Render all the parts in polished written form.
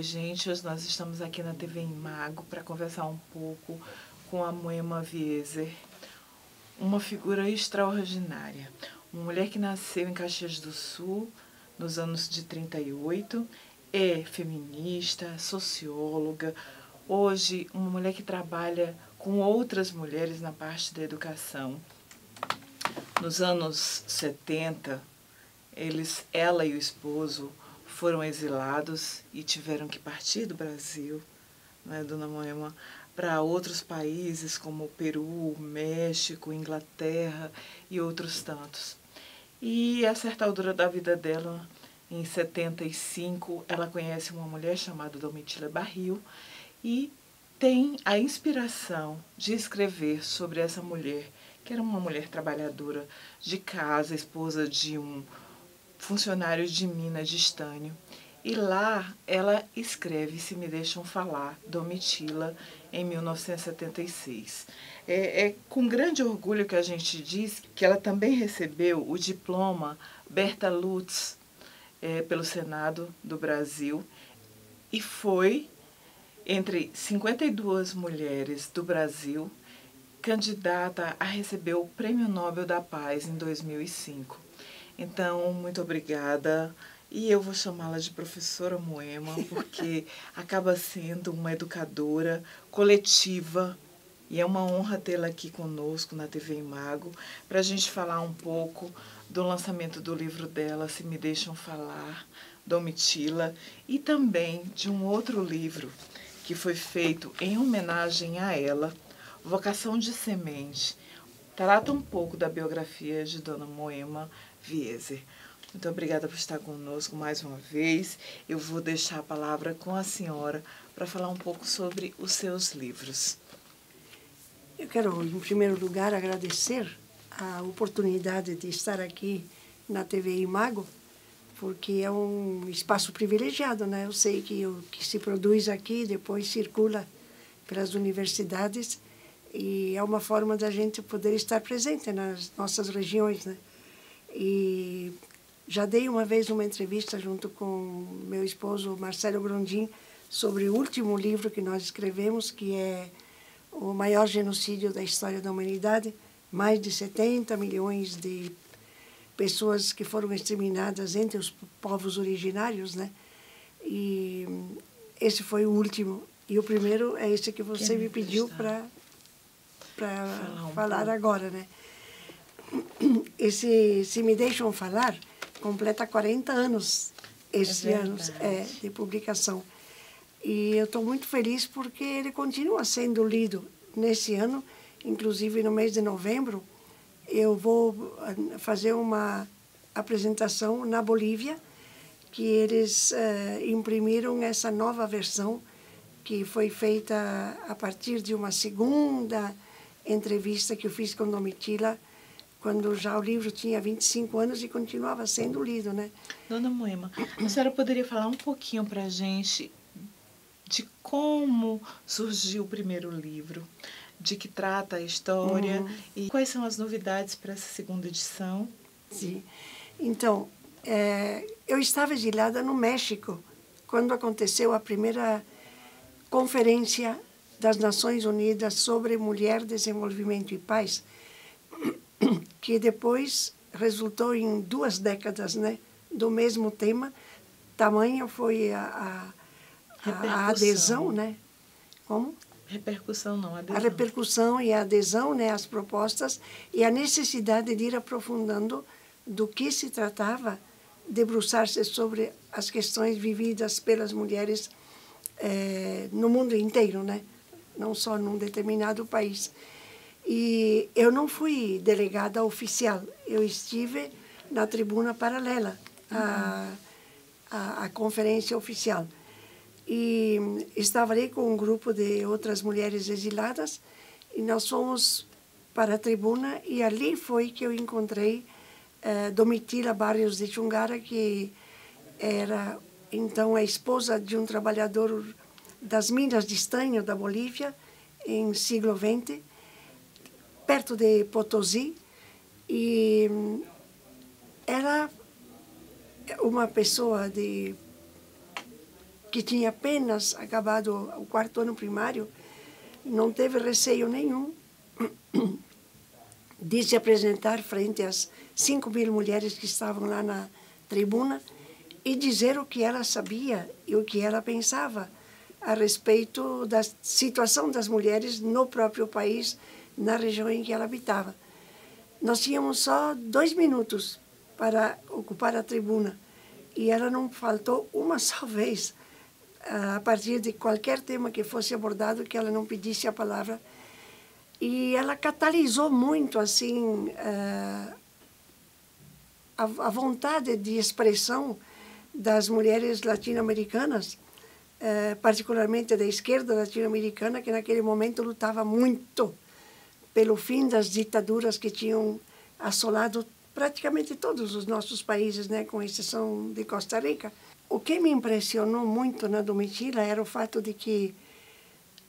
gente, hoje nós estamos aqui na TV Imago para conversar um pouco com a Moema Wieser, uma figura extraordinária, uma mulher que nasceu em Caxias do Sul nos anos de 38, é feminista, socióloga, hoje uma mulher que trabalha com outras mulheres na parte da educação. Nos anos 70, ela e o esposo foram exilados e tiveram que partir do Brasil, né, dona Moema, para outros países como Peru, México, Inglaterra e outros tantos. E a certa altura da vida dela, em 75, ela conhece uma mulher chamada Domitila Barril e tem a inspiração de escrever sobre essa mulher, que era uma mulher trabalhadora de casa, esposa de um funcionário de mina de estânio. E lá ela escreve Se Me Deixam Falar, Domitila, em 1976. É com grande orgulho que a gente diz que ela também recebeu o diploma Berta Lutz pelo Senado do Brasil e foi, entre 52 mulheres do Brasil, candidata a receber o Prêmio Nobel da Paz em 2005. Então, muito obrigada. E eu vou chamá-la de professora Moema, porque acaba sendo uma educadora coletiva. E é uma honra tê-la aqui conosco na TV Imago, para a gente falar um pouco do lançamento do livro dela, Se Me Deixam Falar, Domitila, e também de um outro livro que foi feito em homenagem a ela, Vocação de Semente. Trata um pouco da biografia de Dona Moema Wieser. Muito obrigada por estar conosco mais uma vez. Eu vou deixar a palavra com a senhora para falar um pouco sobre os seus livros. Eu quero, em primeiro lugar, agradecer a oportunidade de estar aqui na TV Imago, porque é um espaço privilegiado, né? Eu sei que o que se produz aqui depois circula pelas universidades e é uma forma da gente poder estar presente nas nossas regiões, né? E já dei uma vez uma entrevista junto com meu esposo Marcelo Grondin sobre o último livro que nós escrevemos, que é o maior genocídio da história da humanidade, mais de 70 milhões de pessoas que foram exterminadas entre os povos originários, né? E esse foi o último. E o primeiro é esse que você me pediu para falar agora, né? Esse Se Me Deixam Falar completa 40 anos esse ano de publicação. E eu estou muito feliz porque ele continua sendo lido nesse ano, inclusive no mês de novembro. Eu vou fazer uma apresentação na Bolívia, que eles imprimiram essa nova versão, que foi feita a partir de uma segunda entrevista que eu fiz com Domitila, quando já o livro tinha 25 anos e continuava sendo lido, né? Dona Moema, a senhora poderia falar um pouquinho para a gente de como surgiu o primeiro livro, de que trata a história e quais são as novidades para essa segunda edição? Sim. Então, eu estava exilada no México quando aconteceu a primeira Conferência das Nações Unidas sobre Mulher, Desenvolvimento e Paz, que depois resultou em 2 décadas, né, do mesmo tema. Tamanha foi a adesão, né? Como? Repercussão, não, adesão. A repercussão e a adesão, né, às propostas e a necessidade de ir aprofundando do que se tratava, debruçar-se sobre as questões vividas pelas mulheres no mundo inteiro, né? Não só num determinado país. E eu não fui delegada oficial, eu estive na tribuna paralela à conferência oficial. E estava ali com um grupo de outras mulheres exiladas e nós fomos para a tribuna e ali foi que eu encontrei Domitila Barrios de Chungara, que era então a esposa de um trabalhador das minas de estanho da Bolívia em século XX, perto de Potosí, e era uma pessoa de que tinha apenas acabado o 4º ano primário, não teve receio nenhum de se apresentar frente às 5.000 mulheres que estavam lá na tribuna e dizer o que ela sabia e o que ela pensava a respeito da situação das mulheres no próprio país, na região em que ela habitava. Nós tínhamos só 2 minutos para ocupar a tribuna e ela não faltou uma só vez, a partir de qualquer tema que fosse abordado, que ela não pedisse a palavra. E ela catalisou muito assim a vontade de expressão das mulheres latino-americanas, particularmente da esquerda latino-americana, que naquele momento lutava muito pelo fim das ditaduras que tinham assolado praticamente todos os nossos países, né, com exceção de Costa Rica. O que me impressionou muito na Domitila era o fato de que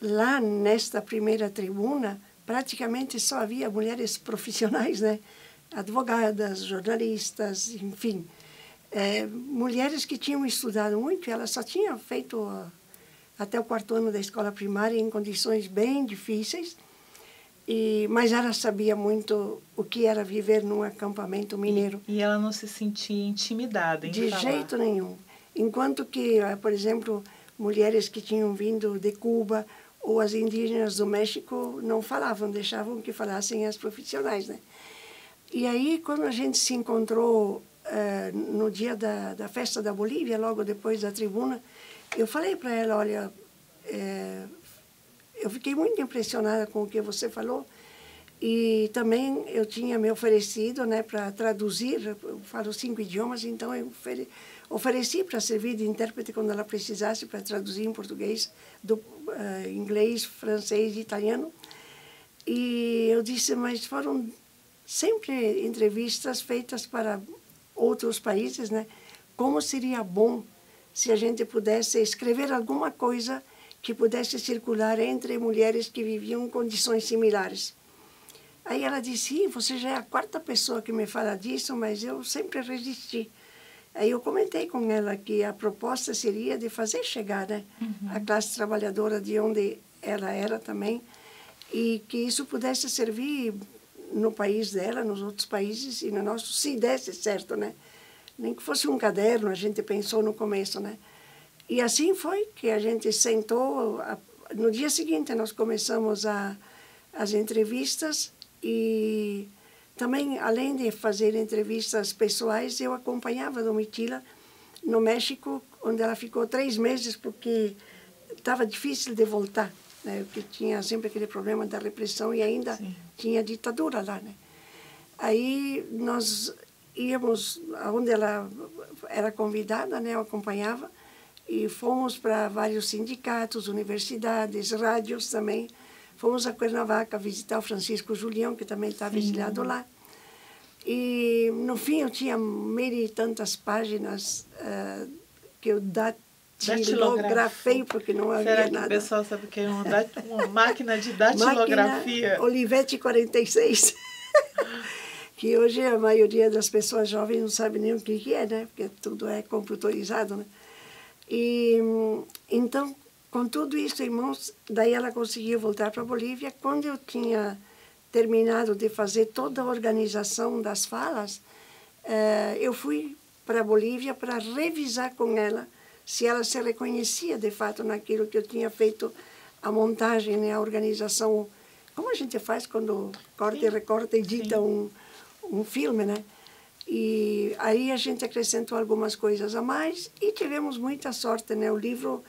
lá nesta primeira tribuna praticamente só havia mulheres profissionais, né, advogadas, jornalistas, enfim, mulheres que tinham estudado muito. Ela só tinha feito até o 4º ano da escola primária em condições bem difíceis, mas ela sabia muito o que era viver num acampamento mineiro. E ela não se sentia intimidada em falar? De jeito nenhum. Enquanto que, por exemplo, mulheres que tinham vindo de Cuba ou as indígenas do México não falavam, deixavam que falassem as profissionais, né? E aí, quando a gente se encontrou no dia da festa da Bolívia, logo depois da tribuna, eu falei para ela, olha, eu fiquei muito impressionada com o que você falou e também eu tinha me oferecido, né, para traduzir. Eu falo 5 idiomas, então eu ofereci para servir de intérprete quando ela precisasse, para traduzir em português, inglês, francês e italiano. E eu disse, mas foram sempre entrevistas feitas para outros países, né? Como seria bom se a gente pudesse escrever alguma coisa que pudesse circular entre mulheres que viviam condições similares. Aí ela disse, você já é a 4ª pessoa que me fala disso, mas eu sempre resisti. Aí eu comentei com ela que a proposta seria de fazer chegar, né, a classe trabalhadora de onde ela era também, e que isso pudesse servir no país dela, nos outros países e no nosso, se desse certo, né? Nem que fosse um caderno, a gente pensou no começo, né? E assim foi que a gente sentou. No dia seguinte nós começamos as entrevistas e também, além de fazer entrevistas pessoais, eu acompanhava a Domitila no México, onde ela ficou 3 meses, porque estava difícil de voltar, né? Porque tinha sempre aquele problema da repressão e ainda Sim. tinha ditadura lá, né? Aí nós íamos aonde ela era convidada, né? Eu acompanhava, e fomos para vários sindicatos, universidades, rádios também. Fomos a Cuernavaca visitar o Francisco Julião, que também estava exilado lá. E, no fim, eu tinha 1000 e tantas páginas que eu datilografei, porque não havia nada. Será que o pessoal sabe o que é uma máquina de datilografia? Máquina Olivetti 46. Que hoje a maioria das pessoas jovens não sabe nem o que é, né? Porque tudo é computadorizado, né? E, então, com tudo isso em mãos, daí ela conseguiu voltar para a Bolívia. Quando eu tinha terminado de fazer toda a organização das falas, eu fui para a Bolívia para revisar com ela se ela se reconhecia, de fato, naquilo que eu tinha feito, a montagem, né, a organização, como a gente faz quando corta e recorta e edita um filme, né? E aí a gente acrescentou algumas coisas a mais e tivemos muita sorte, né? O livro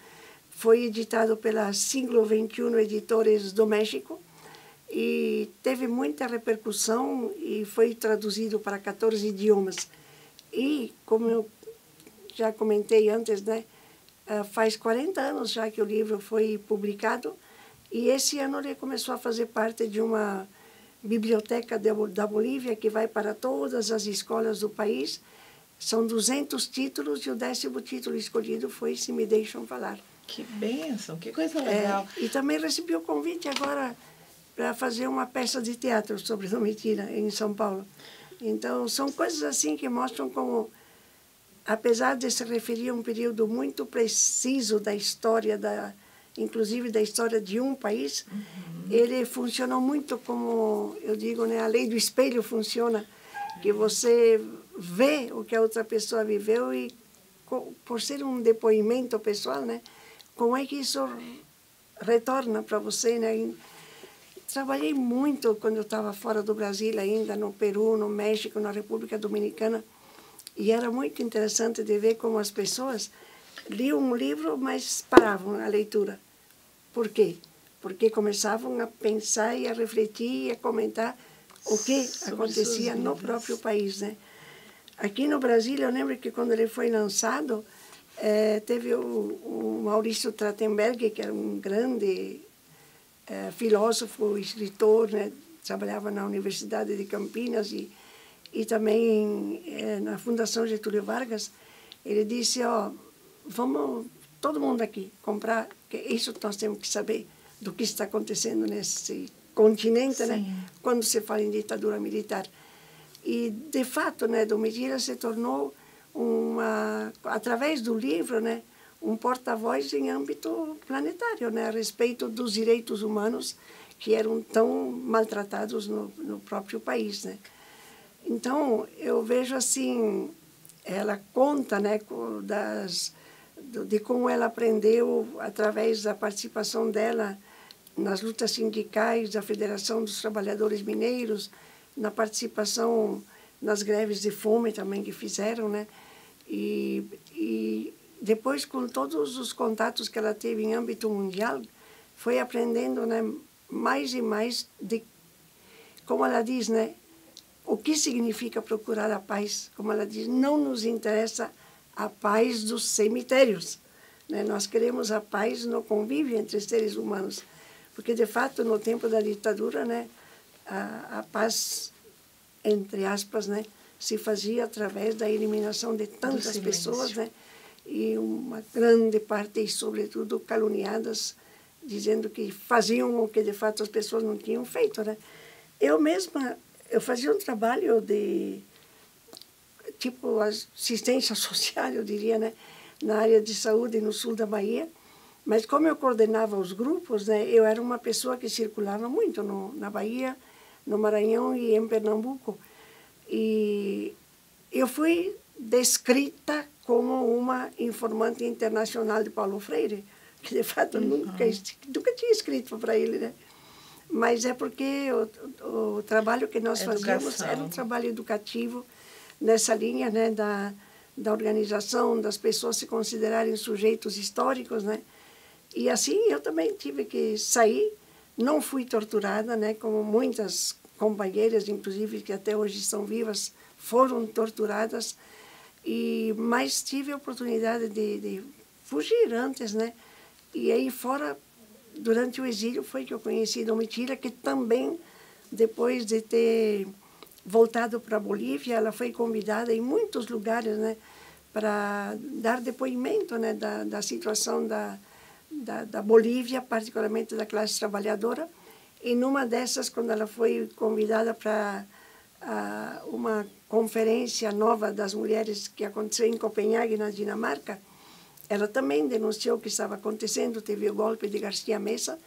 foi editado pela Siglo XXI Editores do México e teve muita repercussão e foi traduzido para 14 idiomas. E, como eu já comentei antes, né? Faz 40 anos já que o livro foi publicado e esse ano ele começou a fazer parte de uma biblioteca da Bolívia que vai para todas as escolas do país. São 200 títulos e o 10º título escolhido foi Se Me Deixam Falar. Que bênção, que coisa legal. E também recebi o convite agora para fazer uma peça de teatro sobre Domitila em São Paulo. Então, são coisas assim que mostram como apesar de se referir a um período muito preciso da história, inclusive da história de um país, ele funcionou muito como, eu digo, né, a lei do espelho funciona, que você vê o que a outra pessoa viveu e, por ser um depoimento pessoal, né, como é que isso retorna para você, né? Trabalhei muito quando eu estava fora do Brasil ainda, no Peru, no México, na República Dominicana, e era muito interessante de ver como as pessoas liam um livro, mas paravam a leitura. Por quê? Porque começavam a pensar e a refletir e a comentar o que acontecia no próprio país, né? Aqui no Brasil, eu lembro que quando ele foi lançado, teve o Maurício Trachtenberg, que era um grande filósofo, escritor, né? Trabalhava na Universidade de Campinas e também na Fundação Getúlio Vargas. Ele disse, ó, vamos todo mundo aqui comprar, que isso nós temos que saber do que está acontecendo nesse continente, né? Quando se fala em ditadura militar. E, de fato, né, Domitila se tornou, através do livro, né, um porta-voz em âmbito planetário, né, a respeito dos direitos humanos que eram tão maltratados no próprio país, né. Então, eu vejo assim, ela conta, né, de como ela aprendeu, através da participação dela nas lutas sindicais da Federação dos Trabalhadores Mineiros, na participação nas greves de fome também que fizeram, né? E depois, com todos os contatos que ela teve em âmbito mundial, foi aprendendo, né, mais e mais de, como ela diz, né, o que significa procurar a paz. Como ela diz, não nos interessa a paz dos cemitérios, né? Nós queremos a paz no convívio entre seres humanos, porque, de fato, no tempo da ditadura, né, a paz, entre aspas, né, se fazia através da eliminação de tantas pessoas, né, e uma grande parte, e sobretudo, caluniadas, dizendo que faziam o que, de fato, as pessoas não tinham feito, né. Eu mesma, eu fazia um trabalho de, tipo, assistência social, eu diria, né, na área de saúde no sul da Bahia, mas como eu coordenava os grupos, né, eu era uma pessoa que circulava muito na Bahia, no Maranhão e em Pernambuco. E eu fui descrita como uma informante internacional de Paulo Freire, que, de fato, nunca tinha escrito para ele, né? Mas é porque o trabalho que nós fazíamos era um trabalho educativo nessa linha, né, da organização, das pessoas se considerarem sujeitos históricos, né? E assim eu também tive que sair. Não fui torturada, né, como muitas companheiras, inclusive, que até hoje estão vivas, foram torturadas, mas tive a oportunidade de fugir antes, né? E aí fora, durante o exílio, foi que eu conheci Domitila, que também, depois de ter voltado para a Bolívia, ela foi convidada em muitos lugares, né, para dar depoimento, né, da situação da Bolívia, particularmente da classe trabalhadora. E numa dessas, quando ela foi convidada para uma conferência nova das mulheres que aconteceu em Copenhague, na Dinamarca, ela também denunciou o que estava acontecendo, teve o golpe de Garcia Mesa,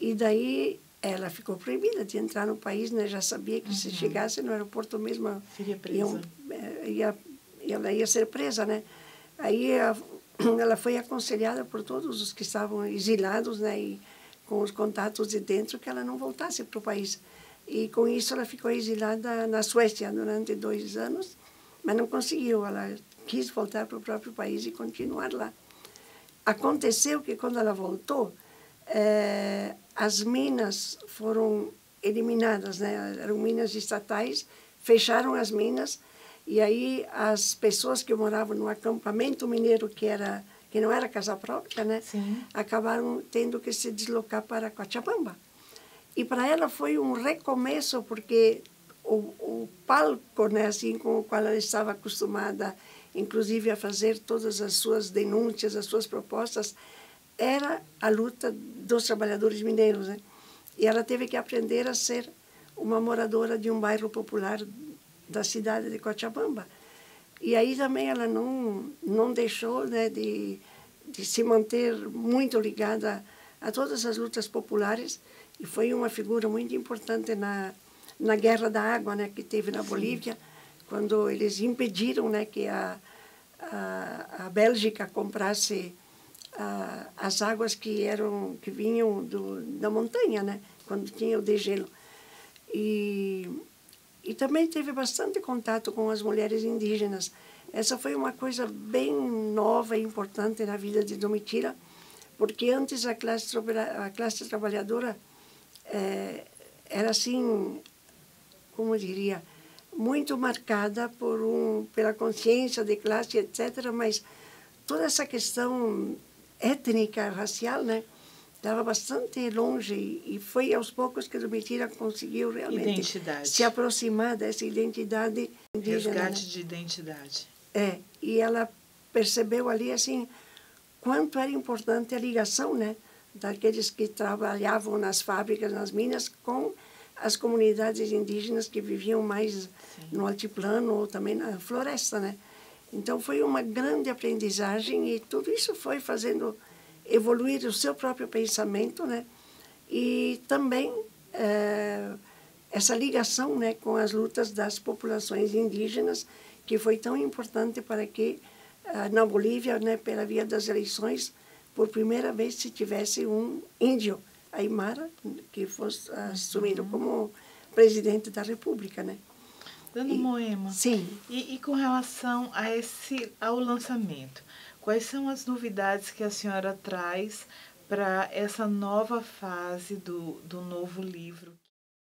e daí ela ficou proibida de entrar no país, né? Já sabia que se chegasse no aeroporto mesmo, seria presa. Ela ia ser presa, né? Aí ela foi aconselhada por todos os que estavam exilados, né, e com os contatos de dentro, que ela não voltasse para o país. E com isso ela ficou exilada na Suécia durante 2 anos, mas não conseguiu. Ela quis voltar para o próprio país e continuar lá. Aconteceu que quando ela voltou, as minas foram eliminadas, né? Eram minas estatais, fecharam as minas. E aí as pessoas que moravam no acampamento mineiro, que não era casa própria, né, acabaram tendo que se deslocar para Cochabamba. E para ela foi um recomeço, porque o palco, né, assim, com o qual ela estava acostumada, inclusive a fazer todas as suas denúncias, as suas propostas, era a luta dos trabalhadores mineiros, né? E ela teve que aprender a ser uma moradora de um bairro popular da cidade de Cochabamba. E aí também ela não deixou, né, de se manter muito ligada a todas as lutas populares, e foi uma figura muito importante na Guerra da Água, né, que teve na Bolívia, quando eles impediram, né, que a Bélgica comprasse as águas que vinham da montanha, né, quando tinha o degelo. E também teve bastante contato com as mulheres indígenas. Essa foi uma coisa bem nova e importante na vida de Domitila, porque antes a classe trabalhadora era assim, como eu diria, muito marcada pela consciência de classe, etc., mas toda essa questão étnica, racial, né, estava bastante longe, e foi aos poucos que Domitila conseguiu realmente se aproximar dessa identidade indígena. Resgate, né, de identidade. E ela percebeu ali, assim, quanto era importante a ligação, né, daqueles que trabalhavam nas fábricas, nas minas, com as comunidades indígenas que viviam mais no altiplano ou também na floresta, né? Então foi uma grande aprendizagem, e tudo isso foi fazendo evoluir o seu próprio pensamento, né? E também essa ligação, né, com as lutas das populações indígenas, que foi tão importante para que na Bolívia, né, pela via das eleições, por primeira vez se tivesse um índio, Aymara, que fosse assumido como presidente da República, né? Dona Moema, sim. E com relação ao lançamento, quais são as novidades que a senhora traz para essa nova fase do novo livro?